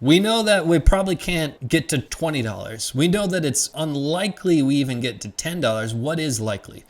We know that we probably can't get to $20. We know that it's unlikely we even get to $10. What is likely?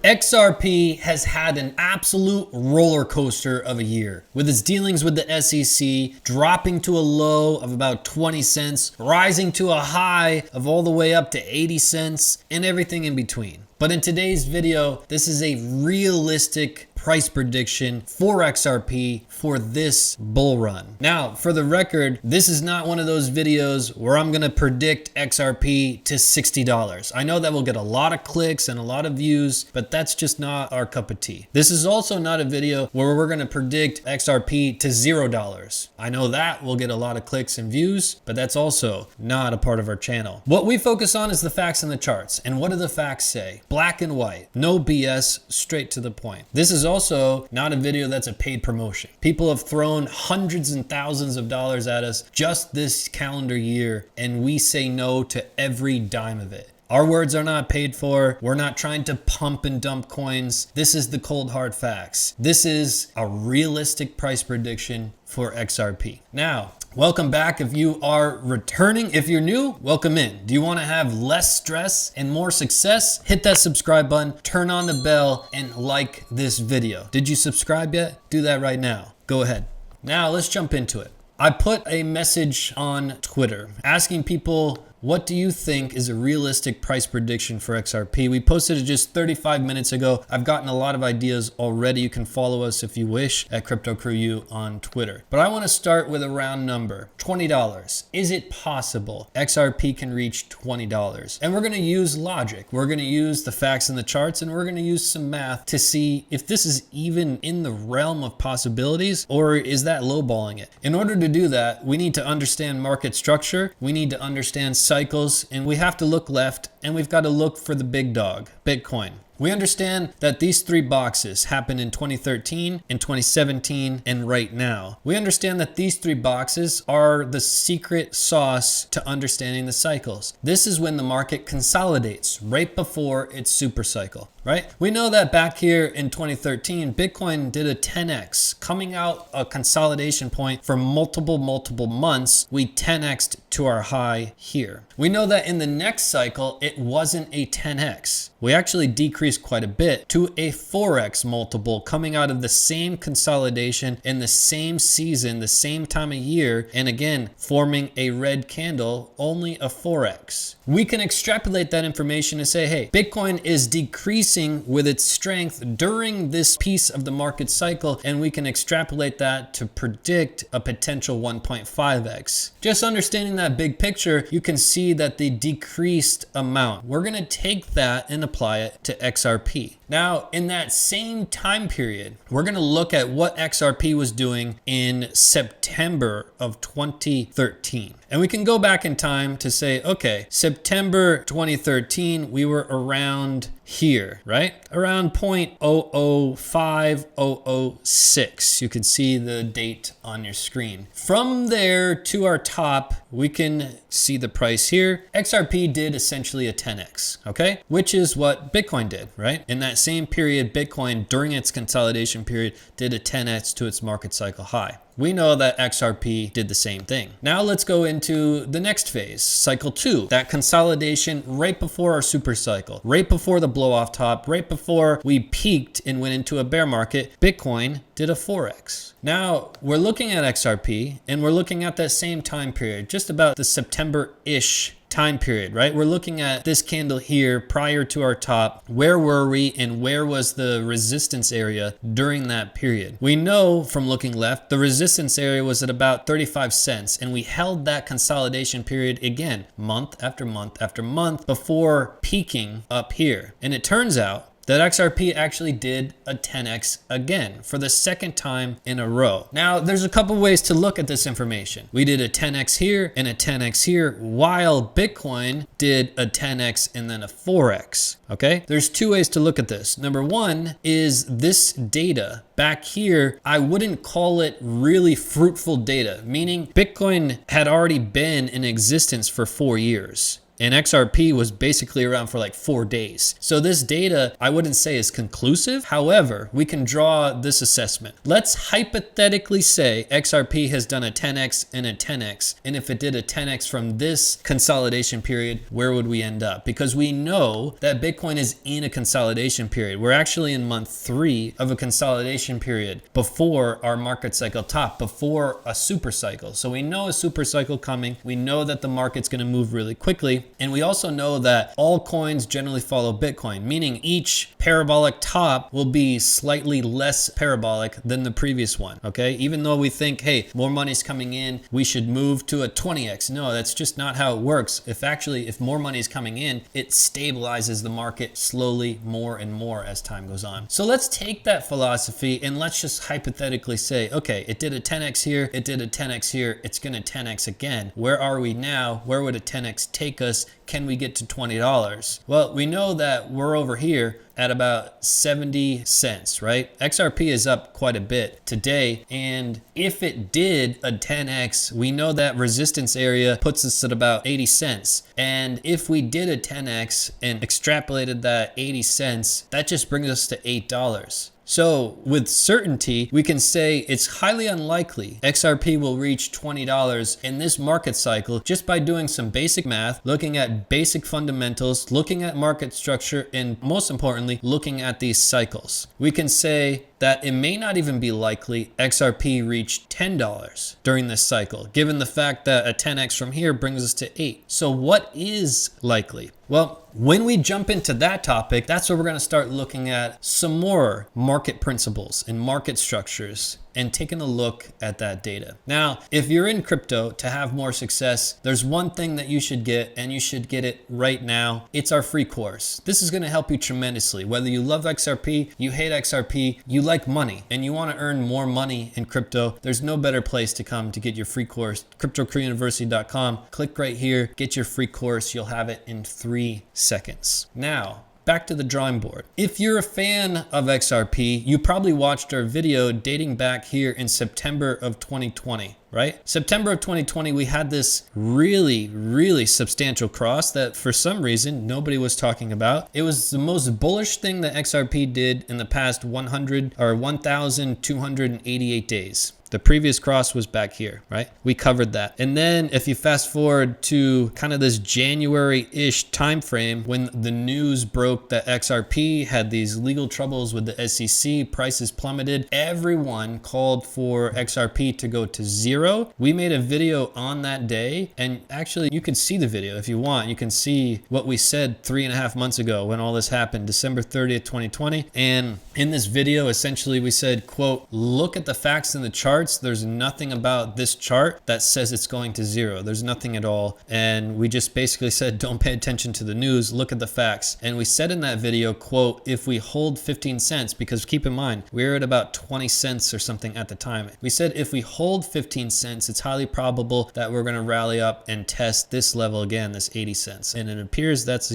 XRP has had an absolute roller coaster of a year, with its dealings with the SEC dropping to a low of about 20 cents, rising to a high of all the way up to 80 cents, and everything in between. But in today's video, this is a realistic price prediction for XRP for this bull run. Now, for the record, this is not one of those videos where I'm gonna predict XRP to $60. I know that will get a lot of clicks and a lot of views, but that's just not our cup of tea. This is also not a video where we're gonna predict XRP to $0. I know that will get a lot of clicks and views, but that's also not a part of our channel. What we focus on is the facts and the charts. And what do the facts say? Black and white, no BS, straight to the point. This is also not a video that's a paid promotion. People have thrown hundreds and thousands of dollars at us just this calendar year, and we say no to every dime of it. Our words are not paid for. We're not trying to pump and dump coins. This is the cold hard facts. This is a realistic price prediction for XRP. Now, welcome back if you are returning. If you're new, welcome in. Do you want to have less stress and more success? Hit that subscribe button, turn on the bell, and like this video. Did you subscribe yet? Do that right now. Go ahead. Now let's jump into it. I put a message on Twitter asking people, what do you think is a realistic price prediction for XRP? We posted it just 35 minutes ago. I've gotten a lot of ideas already. You can follow us if you wish at CryptoCrewU on Twitter. But I want to start with a round number, $20. Is it possible XRP can reach $20? And we're going to use logic. We're going to use the facts and the charts, and we're going to use some math to see if this is even in the realm of possibilities, or is that lowballing it? In order to do that, we need to understand market structure. We need to understand cycles, and we have to look left, and we've got to look for the big dog, Bitcoin. We understand that these three boxes happened in 2013, in 2017, and right now. We understand that these three boxes are the secret sauce to understanding the cycles. This is when the market consolidates right before its super cycle, right? We know that back here in 2013, Bitcoin did a 10x, coming out a consolidation point for multiple months. We 10x'd to our high here. We know that in the next cycle, it wasn't a 10x. We actually decreased quite a bit to a 4x multiple coming out of the same consolidation in the same season, the same time of year, and again, forming a red candle, only a 4x. We can extrapolate that information and say, hey, Bitcoin is decreasing with its strength during this piece of the market cycle, and we can extrapolate that to predict a potential 1.5x. Just understanding that big picture, you can see that the decreased amount, we're gonna take that and apply it to XRP. Now, in that same time period, we're gonna look at what XRP was doing in September of 2013. And we can go back in time to say, okay, September 2013, we were around here, right? Around 0.005006. You can see the date on your screen. From there to our top, we can see the price here. XRP did essentially a 10x, okay? Which is what Bitcoin did, right? In that same period, Bitcoin, during its consolidation period, did a 10x to its market cycle high. We know that XRP did the same thing. Now let's go into the next phase, cycle 2, that consolidation right before our super cycle, right before the blow off top, right before we peaked and went into a bear market. Bitcoin did a 4x. Now we're looking at XRP and we're looking at that same time period, just about the September-ish time period, right? We're looking at this candle here prior to our top. Where were we and where was the resistance area during that period? We know from looking left, the resistance area was at about 35 cents, and we held that consolidation period again, month after month after month before peaking up here. And it turns out that XRP actually did a 10x again for the second time in a row. Now, there's a couple ways to look at this information. We did a 10x here and a 10x here, while Bitcoin did a 10x and then a 4x, okay? There's two ways to look at this. Number one is this data back here, I wouldn't call it really fruitful data, meaning Bitcoin had already been in existence for 4 years. and XRP was basically around for like 4 days. So this data, I wouldn't say is conclusive. However, we can draw this assessment. Let's hypothetically say XRP has done a 10x and a 10x. And if it did a 10x from this consolidation period, where would we end up? Because we know that Bitcoin is in a consolidation period. We're actually in month 3 of a consolidation period before our market cycle top, before a super cycle. So we know a super cycle coming. We know that the market's going to move really quickly. And we also know that all coins generally follow Bitcoin, meaning each parabolic top will be slightly less parabolic than the previous one. Okay. Even though we think, hey, more money's coming in, we should move to a 20x. No, that's just not how it works. If more money is coming in, it stabilizes the market slowly more and more as time goes on. So let's take that philosophy and let's just hypothetically say, okay, it did a 10x here, it did a 10x here, it's going to 10x again. Where are we now? Where would a 10x take us? Can we get to $20? Well, we know that we're over here at about 70 cents, right? XRP is up quite a bit today. And if it did a 10x, we know that resistance area puts us at about 80 cents. And if we did a 10x and extrapolated that 80 cents, that just brings us to $8. So with certainty, we can say it's highly unlikely XRP will reach $20 in this market cycle just by doing some basic math, looking at basic fundamentals, looking at market structure, and most importantly, looking at these cycles. We can say that it may not even be likely XRP reached $10 during this cycle, given the fact that a 10x from here brings us to 8. So what is likely? Well, when we jump into that topic, that's where we're going to start looking at some more market principles and market structures and taking a look at that data. Now, if you're in crypto to have more success, there's one thing that you should get, and you should get it right now. It's our free course. This is going to help you tremendously. Whether you love XRP, you hate XRP, you like money, and you want to earn more money in crypto, there's no better place to come to get your free course. CryptoCrewUniversity.com. Click right here, get your free course. You'll have it in 3 seconds. Now, back to the drawing board. If you're a fan of XRP, you probably watched our video dating back here in September of 2020. Right? September of 2020, we had this really substantial cross that for some reason nobody was talking about. It was the most bullish thing that XRP did in the past 1,288 days. The previous cross was back here, right? We covered that. And then if you fast forward to kind of this January-ish time frame when the news broke that XRP had these legal troubles with the SEC, prices plummeted, everyone called for XRP to go to 0. We made a video on that day, and actually you can see the video if you want. You can see what we said 3.5 months ago when all this happened, December 30th, 2020. And in this video, essentially we said, quote, look at the facts in the charts. There's nothing about this chart that says it's going to 0. There's nothing at all. And we just basically said, don't pay attention to the news, look at the facts. And we said in that video, quote, if we hold 15 cents, because keep in mind, we're at about 20 cents or something at the time. We said, if we hold 15 cents, it's highly probable that we're going to rally up and test this level again, this 80 cents. And it appears that's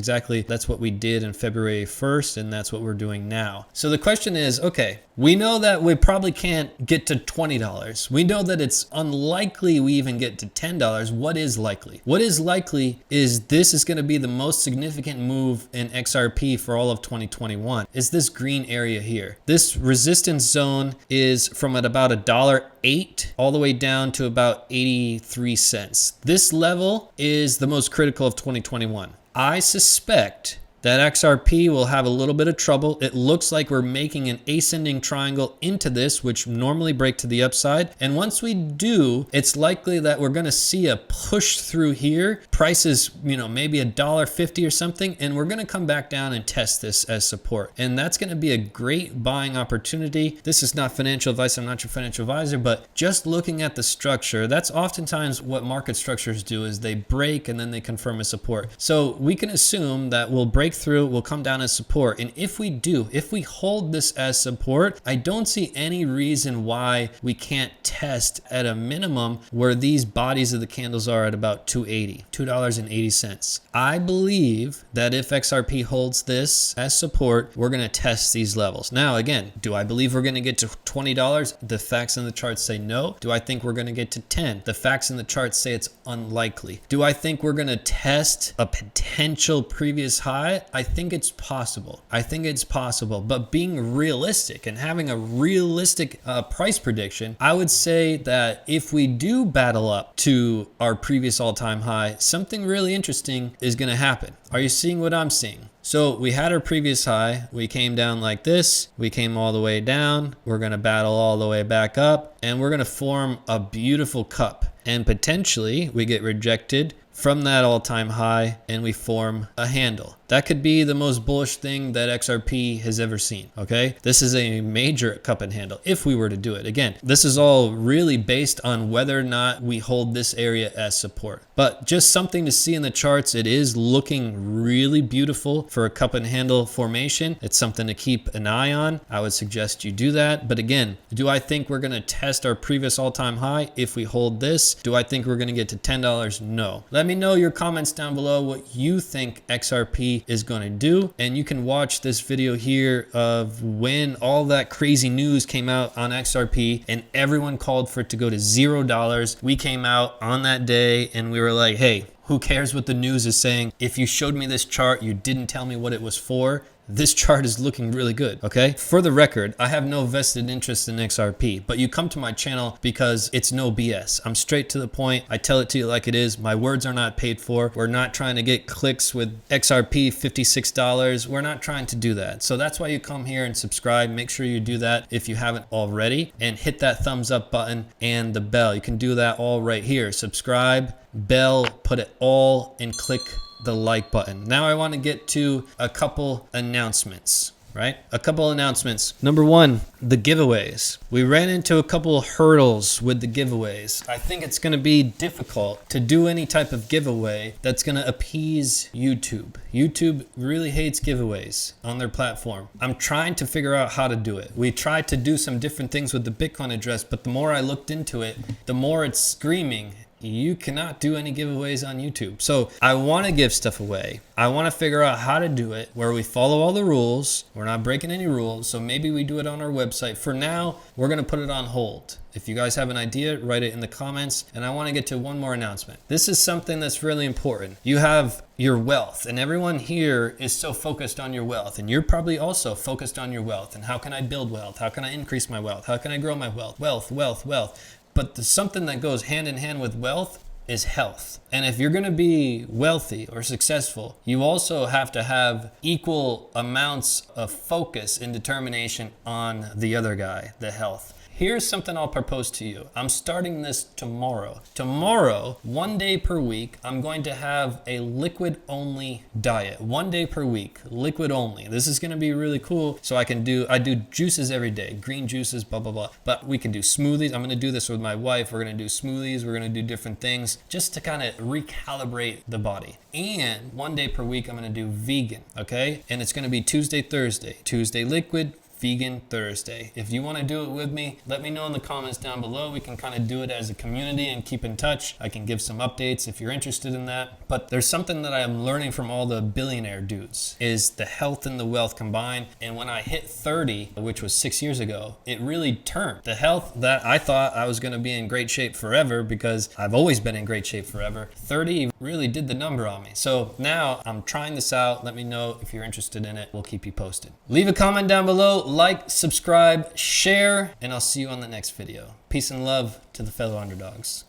what we did in February 1st, and that's what we're doing now. So the question is, okay, we know that we probably can't get to $20. We know that it's unlikely we even get to $10. What is likely? What is likely is this is going to be the most significant move in XRP for all of 2021. Is this green area here. This resistance zone is from at about $1.08 all the way down to about 83 cents. This level is the most critical of 2021. I suspect that XRP will have a little bit of trouble. It looks like we're making an ascending triangle into this, which normally break to the upside. And once we do, it's likely that we're going to see a push through here. Prices, maybe $1.50 or something. And we're going to come back down and test this as support. And that's going to be a great buying opportunity. This is not financial advice. I'm not your financial advisor, but just looking at the structure, that's oftentimes what market structures do is they break and then they confirm a support. So we can assume that we'll break break through, we'll come down as support. And if we do, if we hold this as support, I don't see any reason why we can't test at a minimum where these bodies of the candles are at about $2.80. I believe that if XRP holds this as support, we're going to test these levels. Now, again, do I believe we're going to get to $20? The facts in the charts say no. Do I think we're going to get to 10? The facts in the charts say it's unlikely. Do I think we're going to test a potential previous high? I think it's possible. But being realistic and having a realistic price prediction, I would say that if we do battle up to our previous all-time high, something really interesting is going to happen. Are you seeing what I'm seeing? So we had our previous high, we came down like this, we came all the way down, we're gonna battle all the way back up, and we're gonna form a beautiful cup. And potentially we get rejected from that all-time high and we form a handle. That could be the most bullish thing that XRP has ever seen, okay? This is a major cup and handle if we were to do it. Again, this is all really based on whether or not we hold this area as support. But just something to see in the charts. It is looking really beautiful for a cup and handle formation. It's something to keep an eye on. I would suggest you do that. But again, do I think we're gonna test our previous all-time high if we hold this? Do I think we're gonna get to $10? No. Let me know your comments down below what you think XRP is going to do, and you can watch this video here of when all that crazy news came out on XRP and everyone called for it to go to $0. We came out on that day and we were like, hey, who cares what the news is saying? If you showed me this chart, you didn't tell me what it was for. This chart is looking really good, okay? For the record, I have no vested interest in XRP, but you come to my channel because it's no BS. I'm straight to the point. I tell it to you like it is. My words are not paid for. We're not trying to get clicks with XRP $56. We're not trying to do that. So that's why you come here and subscribe. Make sure you do that if you haven't already, and hit that thumbs up button and the bell. You can do that all right here. Subscribe, bell, put it all, and click the like button. Now I want to get to a couple announcements, right? A couple announcements. Number one, the giveaways. We ran into a couple of hurdles with the giveaways. I think it's going to be difficult to do any type of giveaway that's going to appease YouTube. YouTube really hates giveaways on their platform. I'm trying to figure out how to do it. We tried to do some different things with the Bitcoin address, but the more I looked into it, the more it's screaming, you cannot do any giveaways on YouTube. So I want to give stuff away. I want to figure out how to do it where we follow all the rules. We're not breaking any rules. So maybe we do it on our website. For now, we're going to put it on hold. If you guys have an idea, write it in the comments. And I want to get to one more announcement. This is something that's really important. You have your wealth, and everyone here is so focused on your wealth, and you're probably also focused on your wealth. And how can I build wealth? How can I increase my wealth? How can I grow my wealth? Wealth. But something that goes hand in hand with wealth is health. And if you're going to be wealthy or successful, you also have to have equal amounts of focus and determination on the other guy, the health. Here's something I'll propose to you. I'm starting this tomorrow. Tomorrow, 1 day per week, I'm going to have a liquid only diet. 1 day per week, liquid only. This is gonna be really cool. So I do juices every day, green juices, blah, blah, blah. But we can do smoothies. I'm gonna do this with my wife. We're gonna do smoothies. We're gonna do different things just to kind of recalibrate the body. And 1 day per week, I'm gonna do vegan, okay? And it's gonna be Tuesday, Thursday. Tuesday liquid, Vegan Thursday. If you want to do it with me, let me know in the comments down below. We can kind of do it as a community and keep in touch. I can give some updates if you're interested in that. But there's something that I am learning from all the billionaire dudes is the health and the wealth combined. And when I hit 30, which was 6 years ago, it really turned. The health that I thought I was going to be in great shape forever, because I've always been in great shape forever, 30 really did the number on me. So now I'm trying this out. Let me know if you're interested in it. We'll keep you posted. Leave a comment down below. Like, subscribe, share, and I'll see you on the next video. Peace and love to the fellow underdogs.